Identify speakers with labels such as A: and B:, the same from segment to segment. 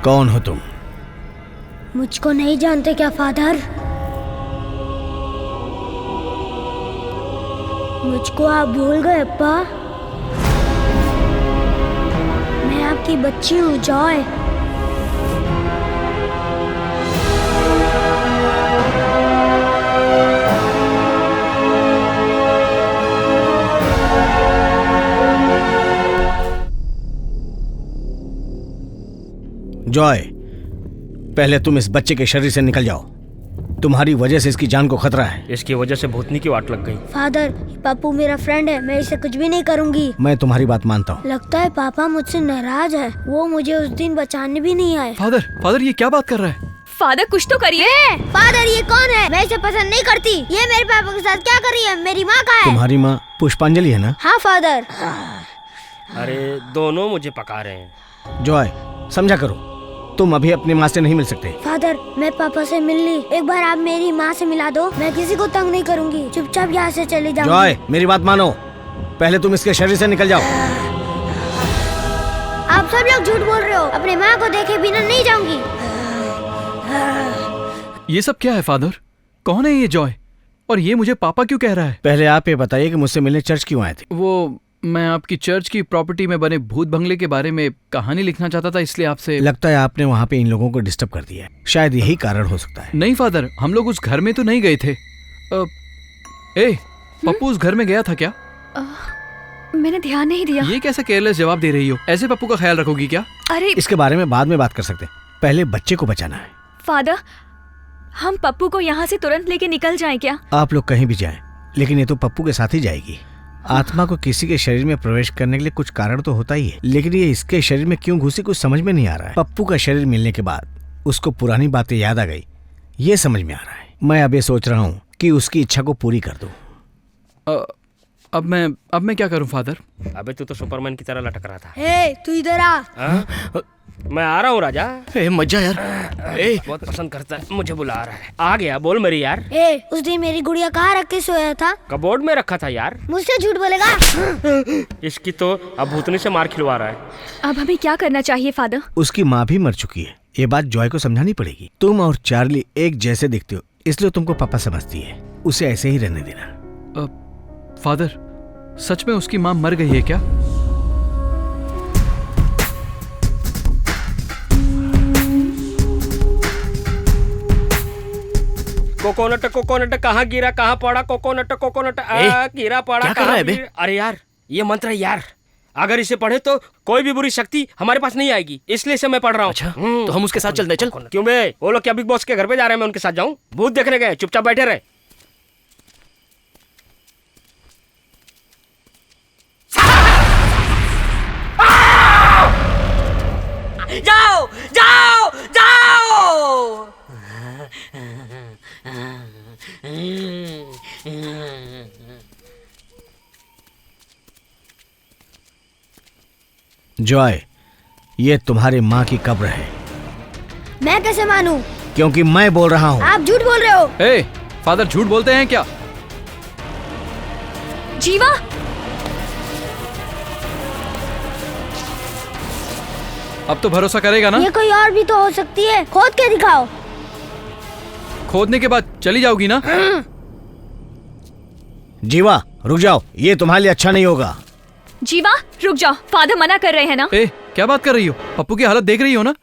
A: कौन हो तुम?
B: मुझको नहीं जानते क्या फादर? मुझको आप भूल गए अप्पा? मैं आपकी बच्ची हूँ जॉय।
A: जॉय, पहले तुम इस बच्चे के शरीर से निकल जाओ। तुम्हारी वजह से इसकी जान को खतरा है।
C: इसकी वजह से भूतनी की वाट लग गई।
B: फादर, पप्पू मेरा फ्रेंड है, मैं इसे कुछ भी नहीं करूंगी।
A: मैं तुम्हारी बात मानता हूँ।
B: लगता है पापा मुझसे नाराज है, वो मुझे उस दिन बचाने भी नहीं आए।
D: फादर ये क्या बात कर रहा है?
E: फादर कुछ तो करिए।
B: फादर ये कौन है? मैं इसे पसंद नहीं करती। ये मेरे पापा के साथ क्या कर रही है? मेरी माँ कहाँ है?
A: तुम्हारी माँ पुष्पांजलि है ना?
B: हाँ फादर।
C: अरे दोनों मुझे पका रहे हैं।
A: जॉय, समझा करो, तुम अभी अपनी माँ से नहीं मिल सकते।
B: फादर, मैं पापा से मिल ली, एक बार आप मेरी माँ से मिला दो। मैं किसी को तंग नहीं करूँगी, चुपचाप यहाँ से चली जाऊंगी।
A: जॉय, मेरी बात मानो, पहले तुम इसके शरीर से निकल जाओ।
B: आप सब लोग झूठ बोल रहे हो। अपने माँ को देखे बिना नहीं जाऊंगी।
D: ये सब क्या है फादर? कौन है ये जॉय? और ये मुझे पापा क्यों कह रहा है?
A: पहले आप ये बताइए कि मुझसे मिलने चर्च क्यों आए थे?
D: वो मैं आपकी चर्च की प्रॉपर्टी में बने भूत बंगले के बारे में कहानी लिखना चाहता था, इसलिए आपसे।
A: लगता है आपने वहाँ पे इन लोगों को डिस्टर्ब कर दिया है। शायद यही कारण हो सकता है।
D: नहीं फादर, हम लोग उस घर में तो नहीं गए थे। पप्पू उस घर में गया था क्या?
E: मैंने ध्यान नहीं दिया।
D: ये कैसा केयरलेस जवाब दे रही हो? ऐसे पप्पू का ख्याल रखोगी क्या?
E: अरे
A: इसके बारे में बाद में बात कर सकते हैं, पहले बच्चे को बचाना है।
E: फादर, हम पप्पू को यहाँ से तुरंत लेके निकल जाएं क्या?
A: आप लोग कहीं भी जाएं, लेकिन ये तो पप्पू के साथ ही जाएगी। आत्मा को किसी के शरीर में प्रवेश करने के लिए कुछ कारण तो होता ही है, लेकिन ये इसके शरीर में क्यों घुसी कुछ समझ में नहीं आ रहा है। पप्पू का शरीर मिलने के बाद उसको पुरानी बातें याद आ गई, ये समझ में आ रहा है। मैं अब ये सोच रहा हूँ कि उसकी इच्छा को पूरी कर दूं।
D: अब मैं क्या करूं फादर?
C: अबे तू तो सुपरमैन की तरह लटक रहा था।
B: हे, तू इधर आ।
C: मैं आ रहा हूँ राजा।
D: मत जा यार।
C: बहुत पसंद करता है, मुझे बुला रहा है। आ गया, बोल मेरी यार।
B: उस दिन मेरी गुड़िया कहाँ रख के सोया था?
C: कबोर्ड में रखा था यार।
B: मुझसे झूठ बोलेगा?
C: इसकी तो अब भूतनी से मार खिलवा रहा है।
E: अब हमें क्या करना चाहिए फादर?
A: उसकी माँ भी मर चुकी है, ये बात जॉय को समझानी पड़ेगी। तुम और चार्ली एक जैसे दिखते हो, इसलिए तुमको पापा समझती है। उसे ऐसे ही रहने देना।
D: फादर, सच में उसकी माँ मर गई है क्या?
C: कोकोनट कहाँ गिरा, कहाँ पड़ा? कोकोनट गिरा पड़ा, कहाँ गिरा? अरे यार, ये मंत्र है यार। अगर इसे पढ़े तो कोई भी बुरी शक्ति हमारे पास नहीं आएगी, इसलिए इसे मैं पढ़ रहा हूँ।
D: अच्छा, तो हम उसके साथ चलते। चल।
C: क्यों बे? वो लोग क्या बिग बॉस के घर पे जा रहे हैं? मैं उनके साथ जाऊँ? भूत देखने गए, चुपचाप बैठे रहे। जाओ जाओ जाओ।
A: जॉय, ये तुम्हारी माँ की कब्र है।
B: मैं कैसे मानूं?
A: क्योंकि मैं बोल रहा हूँ।
B: आप झूठ बोल रहे हो।
D: फादर झूठ बोलते हैं क्या?
E: जीवा,
D: अब तो भरोसा करेगा ना?
B: ये कोई और भी तो हो सकती है, खोद के दिखाओ।
D: खोदने के बाद चली जाओगी ना?
A: जीवा, रुक जाओ, ये तुम्हारे लिए अच्छा नहीं होगा।
E: जीवा रुक जाओ, फादर मना कर रहे हैं ना।
D: क्या बात कर रही हो? पप्पू की हालत देख रही हो ना?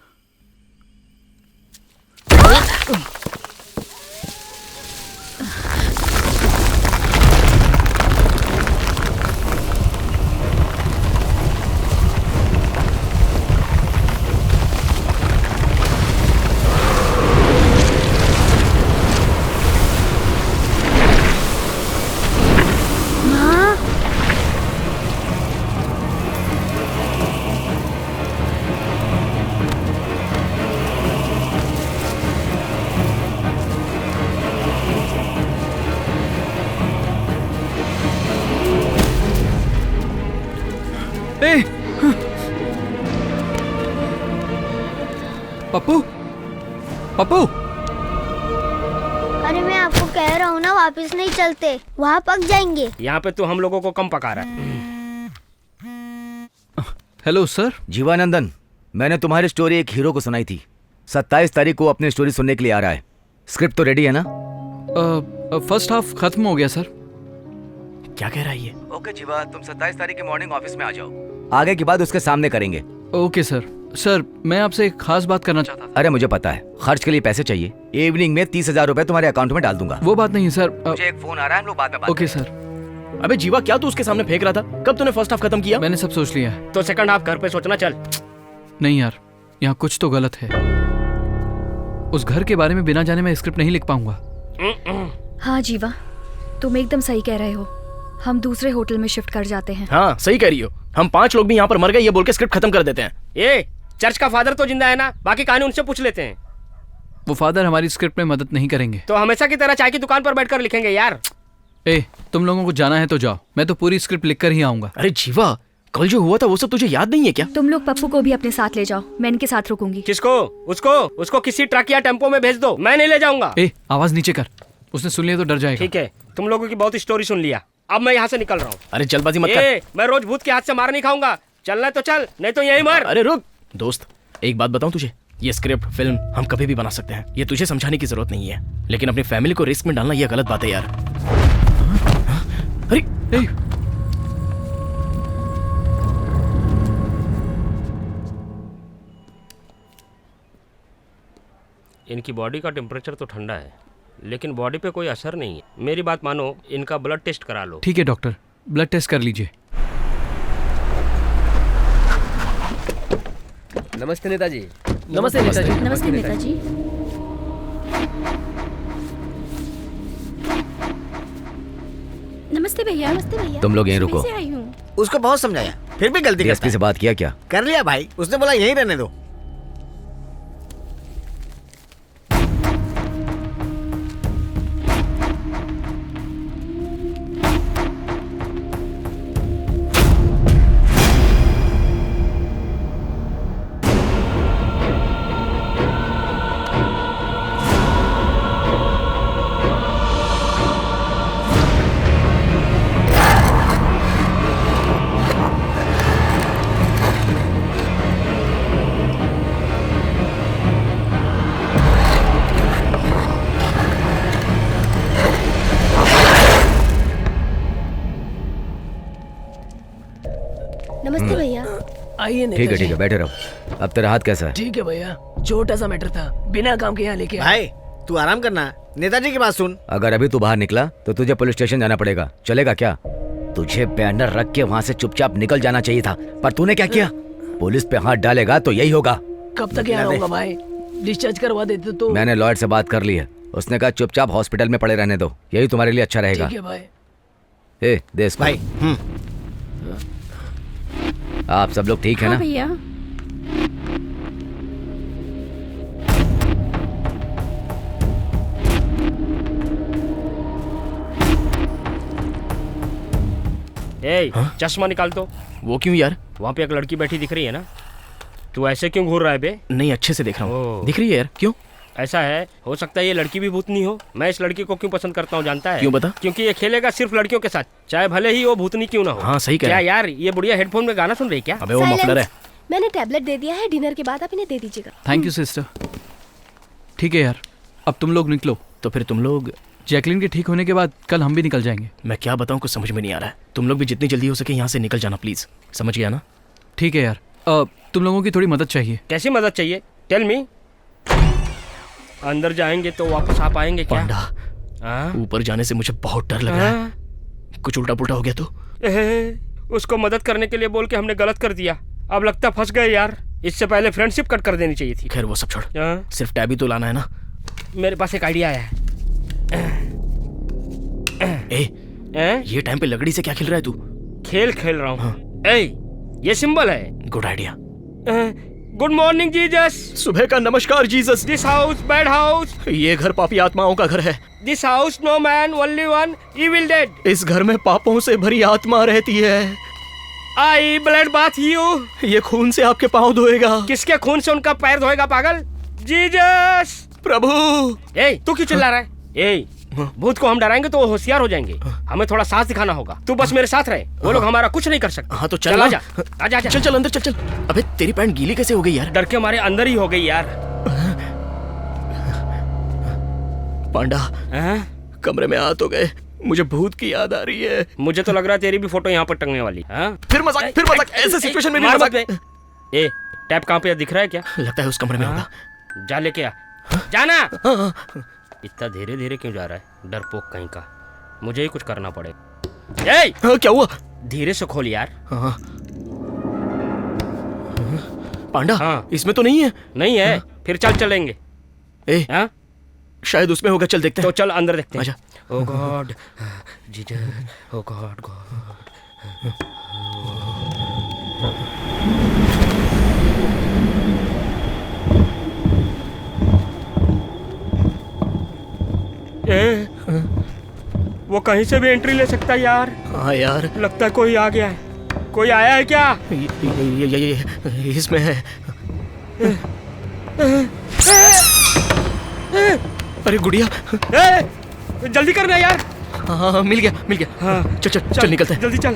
D: पप्पू, पप्पू।
B: अरे मैं आपको कह रहा हूँ ना, वापस नहीं चलते, वहाँ पक जाएंगे।
C: यहाँ पे तू हम लोगों को कम पका रहा है।
D: Hello sir.
F: जीवानंदन, मैंने तुम्हारी स्टोरी एक हीरो को सुनाई थी। 27 तारीख को अपनी स्टोरी सुनने के लिए आ रहा है। स्क्रिप्ट तो रेडी है ना?
D: फर्स्ट हाफ खत्म हो गया सर।
A: क्या कह रहा है ये?
F: ओके जीवा, तुम 27 तारीख के मॉर्निंग ऑफिस में आ जाओ। आगे की बात उसके सामने करेंगे।
D: Okay sir. सर मैं आपसे एक खास बात करना चाहता था।
F: अरे मुझे पता है, खर्च के लिए पैसे चाहिए। इवनिंग में 30,000 रुपए तुम्हारे अकाउंट में डाल दूंगा।
D: वो बात नहीं सर।
F: मुझे एक फोन आ रहा है, हम लोग बाद में बात
D: ओके
F: करेंगे।
D: सर।
G: अबे जीवा, क्या तू उसके सामने फेंक रहा था? कब तूने फर्स्ट हाफ खत्म किया?
D: मैंने सब सोच लिया है।
C: तो सेकंड हाफ घर पे सोचना। चल।
D: नहीं यार, यहाँ कुछ तो गलत है। उस घर के बारे में बिना जाने मैं स्क्रिप्ट नहीं लिख पाऊंगा।
E: हाँ जीवा, तुम एकदम सही कह रहे हो। हम दूसरे होटल में शिफ्ट कर जाते हैं।
G: हाँ सही कह रही हो। हम 5 लोग भी यहाँ पर मर गए ये बोल के स्क्रिप्ट खत्म कर देते हैं।
C: ये चर्च का फादर तो जिंदा है ना, बाकी कहानी उनसे पूछ लेते हैं।
D: वो फादर हमारी स्क्रिप्ट में मदद नहीं करेंगे।
C: तो हमेशा की तरह चाय की दुकान पर बैठकर लिखेंगे यार।
D: तुम लोगों को जाना है तो जाओ, मैं तो पूरी स्क्रिप्ट लिख कर ही आऊंगा।
G: अरे जीवा, कल जो हुआ था वो सब तुझे याद नहीं है क्या?
E: तुम लोग पप्पू को भी अपने साथ ले जाओ, मैं इनके साथ रुकूंगी।
C: किसको? उसको किसी ट्रक या टेम्पो में भेज दो, मैं नहीं ले जाऊंगा।
D: आवाज नीचे कर, उसने सुन लिया तो डर जाएगा।
C: ठीक है, तुम लोगों की बहुत स्टोरी सुन लिया, अब मैं यहाँ से निकल रहा हूँ।
G: अरे जल्दबाजी मत कर।
C: मैं रोज भूत के हाथ से मार नहीं खाऊंगा। चलना है तो चल, नहीं तो यही मर।
G: अरे रुक दोस्त, एक बात बताऊं तुझे, ये स्क्रिप्ट फिल्म हम कभी भी बना सकते हैं, ये तुझे समझाने की जरूरत नहीं है। लेकिन अपनी फैमिली को रिस्क में डालना ये गलत बात है यार। अरे
C: इनकी बॉडी का टेम्परेचर तो ठंडा है, लेकिन बॉडी पे कोई असर नहीं है। मेरी बात मानो, इनका ब्लड टेस्ट करा लो।
D: ठीक है डॉक्टर, ब्लड टेस्ट कर लीजिए।
H: नमस्ते नेताजी।
G: नमस्ते नेताजी।
E: नमस्ते नेताजी। नमस्ते भैया। नमस्ते भैया।
F: तुम लोग यहीं रुको।
E: आई हूँ।
A: उसको बहुत समझाया, फिर भी गलती करता
F: डीएसपी से
A: है।
F: बात किया क्या?
A: कर लिया भाई, उसने बोला यहीं रहने दो।
B: नमस्ते भैया।
H: आइए
F: ठीक है, बैठे रहो। अब तेरा हाथ कैसा है?
H: ठीक है भैया, छोटा सा मैटर था, बिना काम के यहाँ लेके आए।
A: भाई तू आराम करना, नेताजी की बात सुन।
F: अगर अभी तू बाहर निकला तो तुझे पुलिस स्टेशन जाना पड़ेगा। चलेगा क्या? तुझे बैनर रख के वहाँ से चुपचाप निकल जाना चाहिए था, पर तूने क्या किया? पुलिस पे हाथ डालेगा तो यही होगा।
H: कब तक यहाँ रहूंगा भाई? डिस्चार्ज करवा देते तो।
F: मैंने लॉयर से बात कर ली है, उसने कहा चुपचाप हॉस्पिटल में पड़े रहने दो, यही तुम्हारे लिए अच्छा रहेगा।
H: ठीक है भाई।
F: ए देश
A: भाई
F: आप सब लोग ठीक है ना?
E: भैया।
C: चश्मा निकाल तो।
G: वो क्यों यार?
C: वहाँ पे एक लड़की बैठी दिख रही है ना, तू ऐसे क्यों घूर रहा है बे?
G: नहीं, अच्छे से देख रहा हूँ।
C: ओह।
G: दिख रही है यार, क्यों?
C: ऐसा है, हो सकता है ये लड़की भी भूतनी हो। मैं इस लड़की को क्यों पसंद करता हूँ जानता है?
G: क्यों बता?
C: क्योंकि ये खेलेगा सिर्फ लड़कियों के साथ, चाहे भले ही वो भूतनी क्यों ना हो।
G: हाँ सही कह
C: क्या
G: रहा है।
C: यार, ये बुढ़िया हेडफोन में गाना सुन रही है क्या?
G: अबे वो मफलर है।
B: मैंने टैबलेट दे दिया है, डिनर के बाद आप इन्हें दे दीजिएगा।
D: Thank you sister. ठीक है यार, अब तुम लोग निकलो।
G: तो फिर तुम लोग?
D: जैकलिन के ठीक होने के बाद कल हम भी निकल जाएंगे।
G: मैं क्या बताऊँ, कुछ समझ में नहीं आ रहा है। तुम लोग भी जितनी जल्दी हो सके यहाँ से निकल जाना प्लीज, समझ गया ना?
D: ठीक है यार, तुम लोगों की थोड़ी मदद चाहिए।
C: कैसी मदद चाहिए? Tell me. अंदर जाएंगे तो वापस आ पाएंगे क्या?
G: पांडा, ऊपर जाने से मुझे बहुत डर लग रहा है। कुछ उल्टा पुल्टा हो गया तो?
C: उसको मदद करने के लिए बोल के हमने गलत कर दिया, अब लगता फंस गए यार। इससे पहले फ्रेंडशिप कट कर देनी चाहिए थी।
G: खैर वो सब छोड़,
C: हाँ?
G: सिर्फ टैबी तो लाना है ना?
C: मेरे पास एक आइडिया है।
G: ये टाइम पे लकड़ी से क्या खेल रहा है तू?
C: खेल खेल रहा हूँ। ये सिंबल है।
G: Good idea.
C: Good morning Jesus.
G: सुबह का नमस्कार Jesus.
C: This house bad house.
G: ये घर पापी आत्माओं का घर है।
C: This house no man only one evil dead.
G: इस घर में पापों से भरी आत्मा रहती है।
C: I blood bath you.
G: ये खून से आपके पाँव धोएगा।
C: किसके खून से उनका पैर धोएगा पागल? जीसस।
G: प्रभु।
C: तू क्यों चिल्ला रहा है? भूत को हम डराएंगे तो वो होशियार हो जाएंगे। हमें थोड़ा साहस दिखाना होगा। तू बस मेरे साथ रहे, वो लोग हमारा कुछ नहीं कर सकते।
G: हाँ तो चल
C: आजा आजा
G: चल चल अंदर चल चल। अबे तेरी पैंट गीली कैसे हो गई यार?
C: डर के हमारे अंदर ही हो गई यार।
G: पांडा
C: हाँ?
G: कमरे में आ तो गए, मुझे भूत की याद आ रही है।
C: मुझे तो लग रहा है तेरी भी फोटो यहाँ पर टंगने वाली। हाँ?
G: फिर मजाक ऐसे सिचुएशन में नहीं
C: मार
G: मजाक।
C: मत बे। ए टैप कहाँ पे दिख रहा है क्या?
G: लगता है उस कमरे में होगा।
C: जा लेके आ। जाना। इतना धीरे धीरे क्यों जा रहा है? डरपोक कहीं का। मुझे ही कुछ करना पड़ेगा। ए
G: क्या हुआ?
C: धीरे से खोल यार।
G: पांडा
C: हाँ।
G: इसमें तो नहीं है।
C: नहीं है फिर चल चलेंगे।
G: ए
C: हाँ?
G: शायद उसमें होगा, चल देखते
C: तो
G: हैं।
C: चल अंदर देखते हैं।
G: आजा।
C: ओ गॉड जीजा, ओ गॉड गॉड। ए, वो कहीं से भी एंट्री ले सकता है यार।
G: हाँ यार
C: लगता है कोई आ गया है। कोई आया है क्या?
G: ये इसमें है। अरे गुड़िया।
C: ए, जल्दी करना यार।
G: हाँ मिल गया।
C: हाँ।
G: चल चल चल निकलते हैं।
C: जल्दी चल।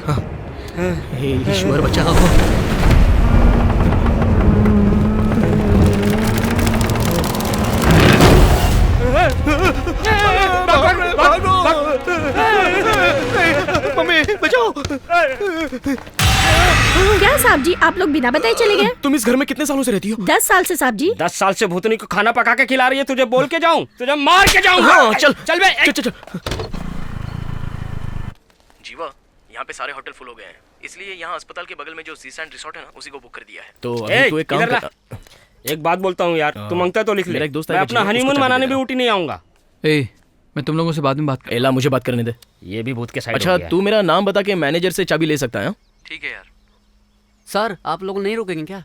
G: हे ईश्वर बचाओ। मम्मी बचाओ।
I: क्या साहब जी, आप लोग बिना बताए चले गए?
G: तुम इस घर में कितने सालों से रहती हो?
I: 10 साल से साहब जी।
C: 10 साल से भूतनी को खाना पका के खिला रही है। तुझे बोल के जाऊं? तुझे मार के जाऊं?
G: हाँ, चल
C: चल बे।
G: चल चल जीवा, यहाँ पे सारे होटल फुल हो गए हैं, इसलिए यहाँ अस्पताल के बगल में जो सी सैंड रिसोर्ट है ना, उसी को बुक कर दिया है। तो अभी तू एक काम कर।
C: एक बात बोलता हूँ यार, तू मांगता तो लिख ले।
G: मेरा एक दोस्त है,
C: मैं
G: वो
C: अपना
G: जीवा,
C: हनीमून
G: उसको
C: मनाने
G: चाबी
C: भी
G: दे
C: ऊटी नहीं आऊंगा।
D: ए मैं तुम लोगों से बाद में बात कर।
G: एला मुझे बात करने दे।
C: ये भी भूत के साइड
G: अच्छा तू मेरा नाम बता के मैनेजर से चाबी ले सकता है?
D: ठीक है यार।
J: सर आप लोग नहीं रुकेंगे क्या?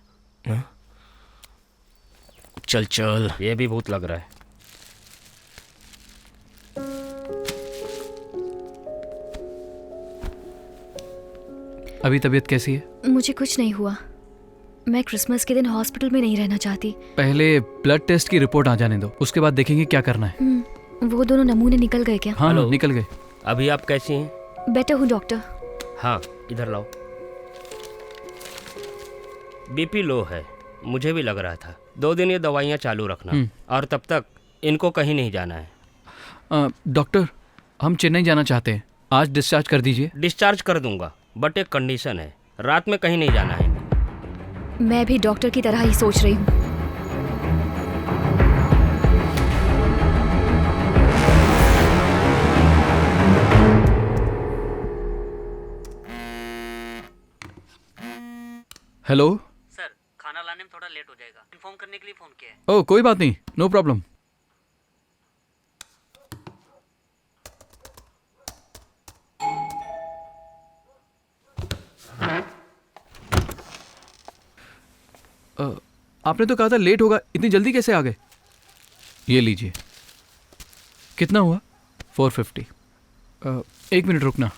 G: चल चल।
C: ये भी भूत लग रहा है।
D: अभी तबीयत कैसी है?
E: मुझे कुछ नहीं हुआ। मैं क्रिसमस के दिन हॉस्पिटल में नहीं रहना चाहती।
D: पहले ब्लड टेस्ट की रिपोर्ट आ जाने दो, उसके बाद देखेंगे क्या करना है।
E: वो दोनों नमूने निकल गए क्या?
D: हाँ निकल गए।
C: अभी आप कैसी हैं?
E: बेटर हूँ डॉक्टर।
C: हाँ इधर लाओ। बीपी लो है, मुझे भी लग रहा था। 2 दिन ये दवाइयाँ चालू रखना और तब तक इनको कहीं नहीं जाना है।
D: डॉक्टर हम चेन्नई जाना चाहते हैं, आज डिस्चार्ज कर दीजिए।
C: डिस्चार्ज कर दूंगा, बट एक कंडीशन है, रात में कहीं नहीं जाना है।
E: मैं भी डॉक्टर की तरह ही सोच रही हूँ।
D: हेलो
J: सर खाना लाने में थोड़ा लेट हो जाएगा, इन्फॉर्म करने के लिए फोन किया है।
D: ओह कोई बात नहीं, नो प्रॉब्लम। आपने तो कहा था लेट होगा, इतनी जल्दी कैसे आ गए? ये लीजिए। कितना हुआ? 450। 1 मिनट रुकना।